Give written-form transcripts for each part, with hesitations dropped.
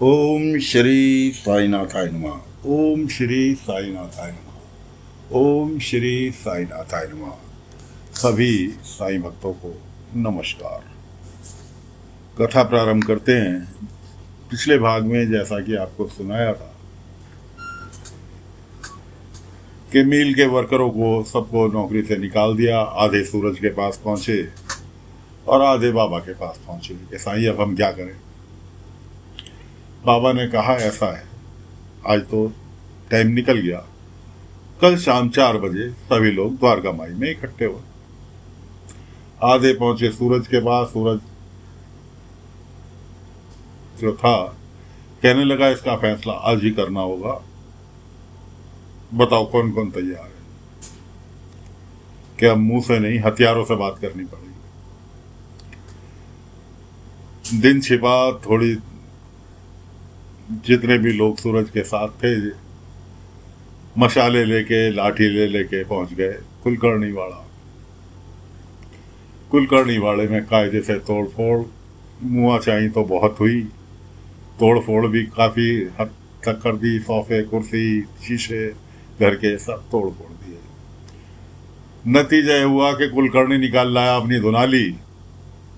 ओम श्री साईनाथाय नमः। ओम श्री साईनाथाय नमः। ओम श्री साईनाथाय नमः। सभी साईं भक्तों को नमस्कार। कथा प्रारंभ करते हैं। पिछले भाग में जैसा कि आपको सुनाया था कि मिल के वर्करों को सबको नौकरी से निकाल दिया। आधे सूरज के पास पहुंचे और आधे बाबा के पास पहुंचे कि साईं अब हम क्या करें। बाबा ने कहा ऐसा है, आज तो टाइम निकल गया, कल शाम 4 बजे सभी लोग द्वारका माई में इकट्ठे हुए। आधे पहुंचे सूरज के पास। सूरज जो था कहने लगा इसका फैसला आज ही करना होगा, बताओ कौन कौन तैयार है। क्या मुंह से नहीं हथियारों से बात करनी पड़ेगी। दिन छिपा, थोड़ी जितने भी लोग सूरज के साथ थे मशाले लेके लाठी ले लेके पहुंच गए कुलकर्णी वाड़ा। कुलकर्णी वाड़े में कायदे से तोड़ फोड़, मुआ चाही तो बहुत हुई, तोड़ फोड़ भी काफ़ी हद तक कर दी। सोफे कुर्सी शीशे घर के सब तोड़ फोड़ दिए। नतीजा यह हुआ कि कुलकर्णी निकाल लाया अपनी धुनाली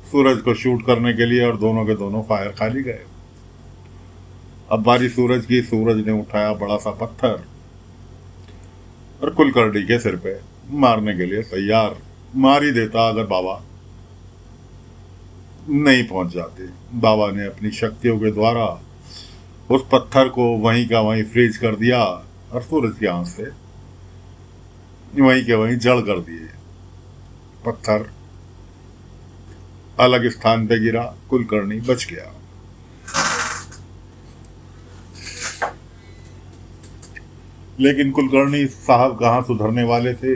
सूरज को शूट करने के लिए और दोनों के दोनों फायर खाली गए। अब बारी सूरज की। सूरज ने उठाया बड़ा सा पत्थर और कुलकर्णी के सिर पे मारने के लिए तैयार। मार ही देता अगर बाबा नहीं पहुंच जाते। बाबा ने अपनी शक्तियों के द्वारा उस पत्थर को वहीं का वहीं फ्रीज कर दिया और सूरज की आंख से वहीं के वहीं जड़ कर दिए। पत्थर अलग स्थान पे गिरा, कुलकर्णी बच गया। लेकिन कुलकर्णी साहब कहाँ सुधरने वाले थे।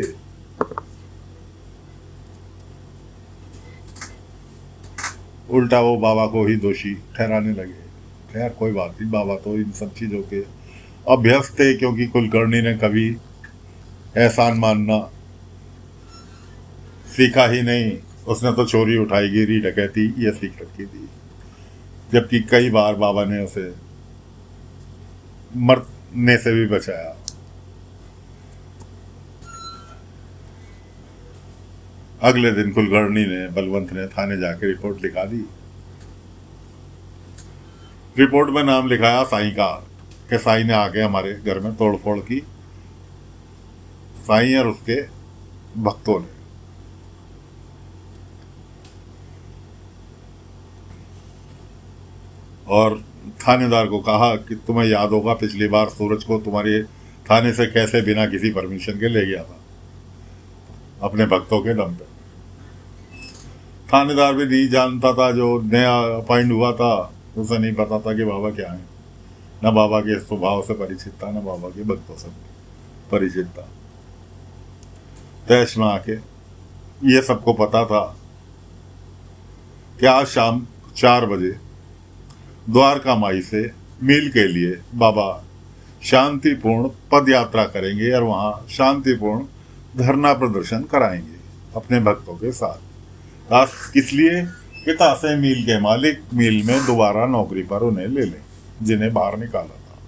उल्टा वो बाबा को ही दोषी ठहराने लगे। खैर कोई बात नहीं, बाबा तो इन सब चीज़ों के अभ्यस्त थे, क्योंकि कुलकर्णी ने कभी एहसान मानना सीखा ही नहीं। उसने तो चोरी उठाई गिरी डकैती ये सीख रखी थी, जबकि कई बार बाबा ने उसे मरने से भी बचाया। अगले दिन कुलकर्णी ने बलवंत ने थाने जाके रिपोर्ट लिखा दी। रिपोर्ट में नाम लिखाया साईं का कि साईं ने आके हमारे घर में तोड़फोड़ की। साईं और उसके भक्तों ने। और थानेदार को कहा कि तुम्हें याद होगा पिछली बार सूरज को तुम्हारे थाने से कैसे बिना किसी परमिशन के ले गया था, अपने भक्तों के दम पे। थानेदार भी नहीं जानता था, जो नया अपॉइंट हुआ था उसे नहीं पता था कि बाबा क्या है। न बाबा के स्वभाव से परिचित था, न बाबा के भक्तों से परिचित था। तैश में आके ये सबको पता था कि आज शाम 4 बजे द्वारका माई से मील के लिए बाबा शांतिपूर्ण पद यात्रा करेंगे और वहाँ शांतिपूर्ण धरना प्रदर्शन कराएंगे अपने भक्तों के साथ। आज किस लिए कि तासे मील के मालिक मील में दोबारा नौकरी पर उन्हें ले लें जिन्हें बाहर निकाला था।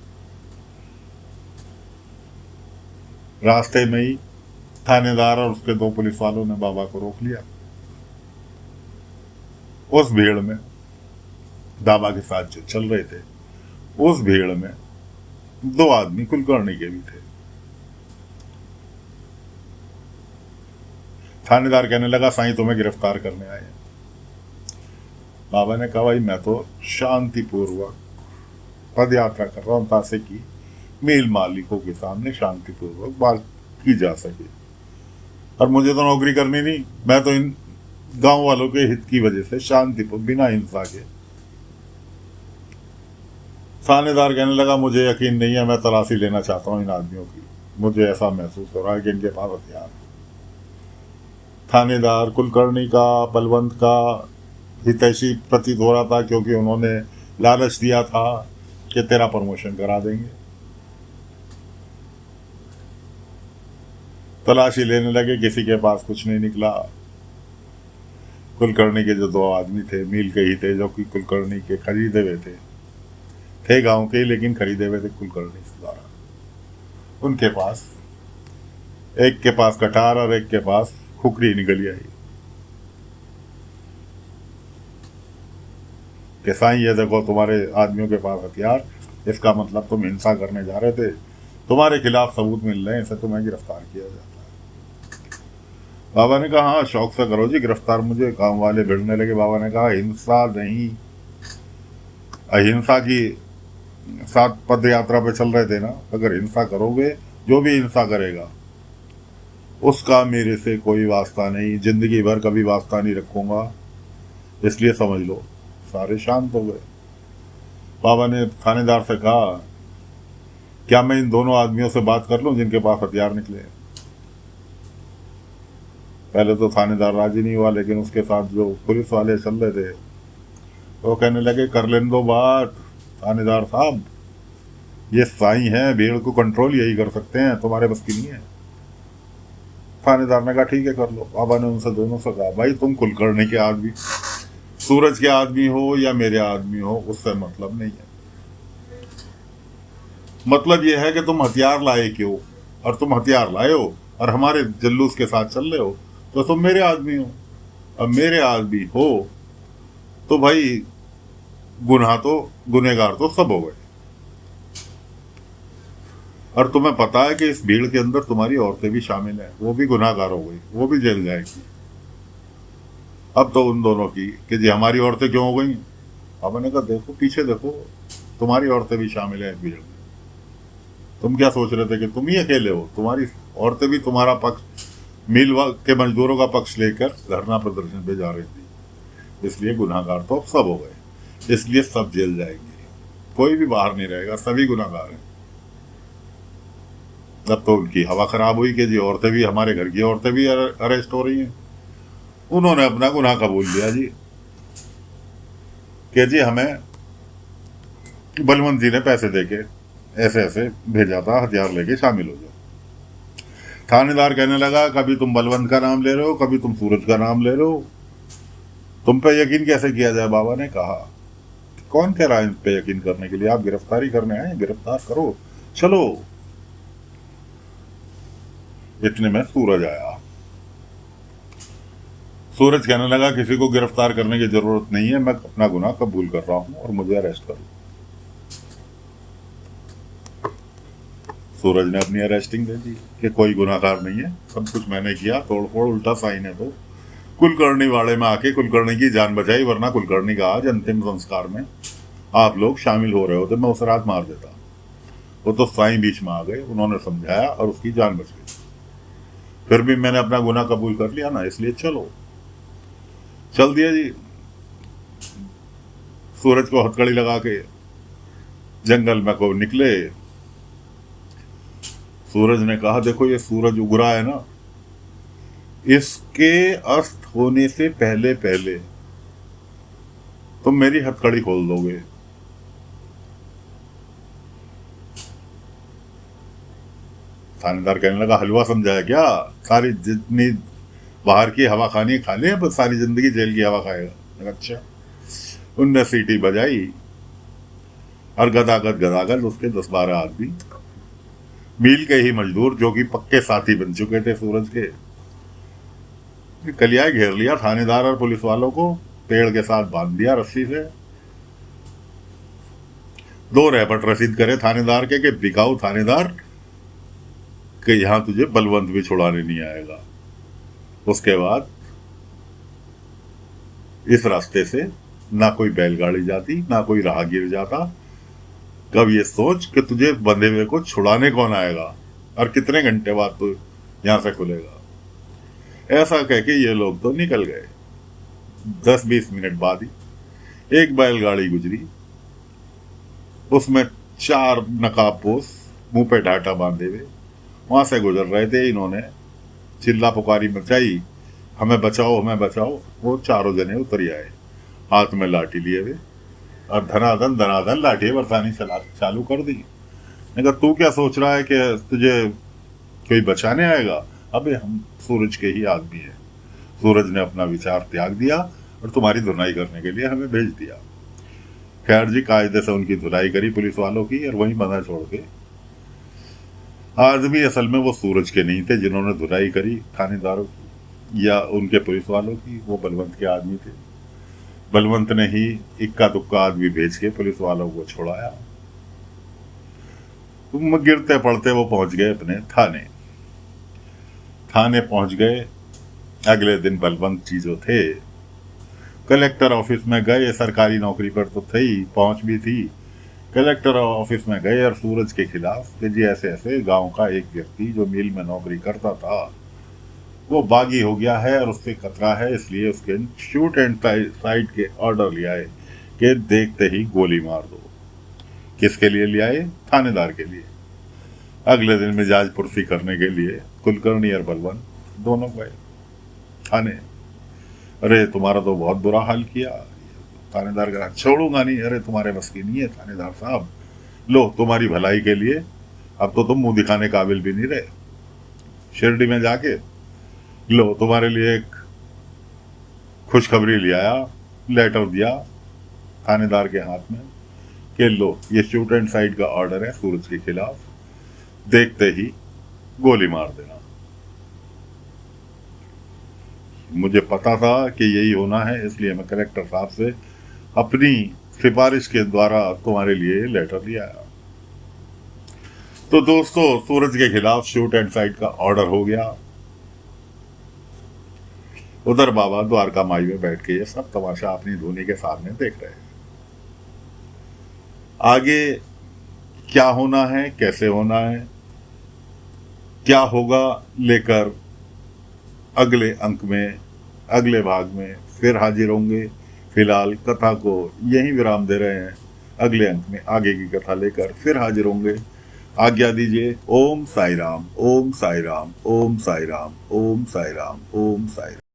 रास्ते में ही थानेदार और उसके 2 पुलिस वालों ने बाबा को रोक लिया। उस भीड़ में बाबा के साथ जो चल रहे थे, उस भीड़ में 2 आदमी कुलकर्णी के भी थे। थानेदार कहने लगा साईं तुम्हें गिरफ्तार करने आए हैं। बाबा ने कहा भाई मैं तो शांतिपूर्वक पद यात्रा कर रहा हूँ तासे की मील मालिकों के सामने शांतिपूर्वक बात की जा सके, और मुझे तो नौकरी करनी नहीं, मैं तो इन गांव वालों के हित की वजह से शांतिपूर्वक बिना हिंसा के। थानेदार कहने लगा मुझे यकीन नहीं है, मैं तलाशी लेना चाहता हूँ इन आदमियों की, मुझे ऐसा महसूस हो रहा है कि इनके पास हथियार है। थानेदार कुलकर्णी का बलवंत का हितैषी प्रतीत हो रहा था, क्योंकि उन्होंने लालच दिया था कि तेरा प्रमोशन करा देंगे। तलाशी लेने लगे, किसी के पास कुछ नहीं निकला। कुलकर्णी के जो 2 आदमी थे मील के ही थे, जो कि कुलकर्णी के खरीदे हुए थे, थे गांव के, लेकिन खरीदे हुए थे कुलकर्णी से द्वारा। उनके पास, एक के पास कटार और एक के पास खुखरी निकली आई कि साईं ये देखो तुम्हारे आदमियों के पास हथियार, इसका मतलब तुम हिंसा करने जा रहे थे, तुम्हारे खिलाफ सबूत मिल रहे हैं, इसे तुम्हें गिरफ्तार किया जाता है। बाबा ने कहा हाँ शौक से करो जी गिरफ्तार मुझे। गांव वाले भिड़ने लगे। बाबा ने कहा हिंसा नहीं, अहिंसा की साथ पद यात्रा पे चल रहे थे ना, अगर हिंसा करोगे, जो भी हिंसा करेगा उसका मेरे से कोई वास्ता नहीं, जिंदगी भर कभी वास्ता नहीं रखूंगा, इसलिए समझ लो। सारे शांत हो गए। बाबा ने थानेदार से कहा क्या मैं इन दोनों आदमियों से बात कर लूं जिनके पास हथियार निकले? पहले तो थानेदार राजी नहीं हुआ, लेकिन उसके साथ जो पुलिस वाले चल रहे थे वो कहने लगे कर लेने दो बात थानेदार साहब, ये साईं है, भीड़ को कंट्रोल यही कर सकते हैं, तुम्हारे बस की नहीं है। थानेदार ने कहा ठीक है कर लो। बाबा ने उनसे दोनों से कहा भाई तुम कुलकर्णी के आदमी, सूरज के आदमी हो या मेरे आदमी हो, उससे मतलब नहीं है। मतलब यह है कि तुम हथियार लाए क्यों, और तुम हथियार लाए हो और हमारे जुलूस के साथ चल रहे हो, तो तुम मेरे आदमी हो। अब मेरे आदमी हो तो भाई गुनाह तो, गुनहगार तो सब हो गए, और तुम्हें पता है कि इस भीड़ के अंदर तुम्हारी औरतें भी शामिल हैं, वो भी गुनाहगार हो गई, वो भी जेल जाएगी। अब तो उन दोनों की कि जी हमारी औरतें क्यों हो गई। अब मैंने कहा देखो पीछे देखो, तुम्हारी औरतें भी शामिल हैं इस भीड़ में। तुम क्या सोच रहे थे कि तुम ही अकेले हो? तुम्हारी औरतें भी तुम्हारा पक्ष, मिल के मजदूरों का पक्ष लेकर धरना प्रदर्शन पे जा रही थी। इसलिए गुनाहगार तो अब सब हो गए, इसलिए सब जेल जाएंगे, कोई भी बाहर नहीं रहेगा, सभी गुनाहगार हैं। अब तो उनकी हवा खराब हुई कि जी औरतें भी, हमारे घर की औरतें भी अरेस्ट हो रही हैं। उन्होंने अपना गुनाह कबूल लिया जी कि जी हमें बलवंत जी ने पैसे देके ऐसे ऐसे भेजा था, हथियार लेके शामिल हो जाओ। थानेदार कहने लगा कभी तुम बलवंत का नाम ले रहे हो, कभी तुम सूरज का नाम ले रहे हो, तुम पे यकीन कैसे किया जाए? बाबा ने कहा कौन कह रहा है इन पे यकीन करने के लिए, आप गिरफ्तारी करने आए, गिरफ्तार करो चलो। इतने में सूरज आया। सूरज कहने लगा किसी को गिरफ्तार करने की जरूरत नहीं है, मैं अपना गुनाह कबूल कर रहा हूं और मुझे अरेस्ट करो। सूरज ने अपनी अरेस्टिंग दे दी कि कोई गुनाहगार नहीं है, सब कुछ मैंने किया, तोड़फोड़, उल्टा साईं ने तो कुलकर्णी वाड़े में आके कुलकर्णी की जान बचाई, वरना कुलकर्णी का आज अंतिम संस्कार में आप लोग शामिल हो रहे होते, मैं उस रात मार देता। वो तो साईं बीच में आ गए, उन्होंने समझाया और उसकी जान बच गई। फिर भी मैंने अपना गुनाह कबूल कर लिया ना, इसलिए चलो। चल दिया जी। सूरज को हथकड़ी लगा के जंगल में को निकले। सूरज ने कहा देखो ये सूरज उग रहा है ना, इसके अस्त होने से पहले पहले तुम मेरी हथकड़ी खोल दोगे। थानेदार कहने लगा हलवा समझाया क्या, सारी जितनी बाहर की हवा खानी खा ले, बस सारी जिंदगी जेल की हवा खाएगा। अच्छा। उनने सीटी बजाई और गदागद उसके 10-12 आदमी, मील के ही मजदूर जो कि पक्के साथी बन चुके थे सूरज के, कलिया घेर लिया थानेदार और पुलिस वालों को, पेड़ के साथ बांध दिया रस्सी से। 2 रैपट रसीद करे थानेदार के कि बिकाऊ थानेदार कि यहां तुझे बलवंत भी छुड़ाने नहीं आएगा। उसके बाद इस रास्ते से ना कोई बैलगाड़ी जाती, ना कोई राहगीर जाता। कब ये सोच कि तुझे बंधे हुए को छुड़ाने कौन आएगा और कितने घंटे बाद तू यहां से खुलेगा। ऐसा कह के ये लोग तो निकल गए। 10-20 मिनट बाद ही एक बैलगाड़ी गुजरी, उसमें 4 नकाबपोश मुंह पे ढाटा बांधे हुए वहां से गुजर रहे थे। इन्होंने चिल्ला पुकारी मचाई, हमें बचाओ हमें बचाओ। वो चारों जने उतर आए, हाथ में लाठी लिए हुए, और धनाधन लाठी बरसानी चालू कर दी। मैं कहा तू क्या सोच रहा है कि तुझे कोई बचाने आएगा? अबे हम सूरज के ही आदमी हैं। सूरज ने अपना विचार त्याग दिया और तुम्हारी धुनाई करने के लिए हमें भेज दिया। खैर जी, कायदे से उनकी धुलाई करी पुलिस वालों की और वहीं बंधा छोड़ के। आदमी असल में वो सूरज के नहीं थे जिन्होंने धुलाई करी थानेदारों की या उनके पुलिस वालों की, वो बलवंत के आदमी थे। बलवंत ने ही इक्का दुक्का आदमी भेज के पुलिस वालों को छोड़ाया। तुम गिरते पड़ते वो पहुंच गए अपने थाने। थाने पहुंच गए। अगले दिन बलवंत जी जो थे कलेक्टर ऑफिस में गए। सरकारी नौकरी पर तो थे ही, पहुंच भी थी। कलेक्टर ऑफिस में गए और सूरज के खिलाफ कि जी ऐसे ऐसे गांव का एक व्यक्ति जो मिल में नौकरी करता था वो बागी हो गया है और उससे खतरा है, इसलिए उसके शूट एंड साइड के ऑर्डर लिया है कि देखते ही गोली मार दो। किसके लिए लिया है? थानेदार के लिए। अगले दिन मिजाज पुरसी करने के लिए कुलकर्णी और बलवंत दोनों गए थाने। अरे तुम्हारा तो बहुत बुरा हाल किया। थानेदार कहा छोड़ूंगा नहीं। अरे तुम्हारे बस की नहीं है थानेदार साहब, लो तुम्हारी भलाई के लिए अब तो तुम मुंह दिखाने काबिल भी नहीं रहे। शिरडी में जाके लो तुम्हारे लिए एक खुशखबरी ले आया, लेटर दिया थानेदार के हाथ में कि लो ये शूट एंड साइड का ऑर्डर है सूरज के खिलाफ, देखते ही गोली मार देना। मुझे पता था कि यही होना है, इसलिए मैं कलेक्टर साहब से अपनी सिफारिश के द्वारा तुम्हारे लिए लेटर ले आया। तो दोस्तों, सूरज के खिलाफ शूट एंड साइड का ऑर्डर हो गया। उधर बाबा द्वारका माई में बैठ के ये सब तमाशा अपनी धुनी के सामने देख रहे हैं। आगे क्या होना है, कैसे होना है, क्या होगा, लेकर अगले अंक में, अगले भाग में फिर हाजिर होंगे। फिलहाल कथा को यहीं विराम दे रहे हैं। अगले अंक में आगे की कथा लेकर फिर हाजिर होंगे। आज्ञा दीजिए। ओम साई राम, ओम साई राम, ओम साई राम, ओम साई राम, ओम साई राम।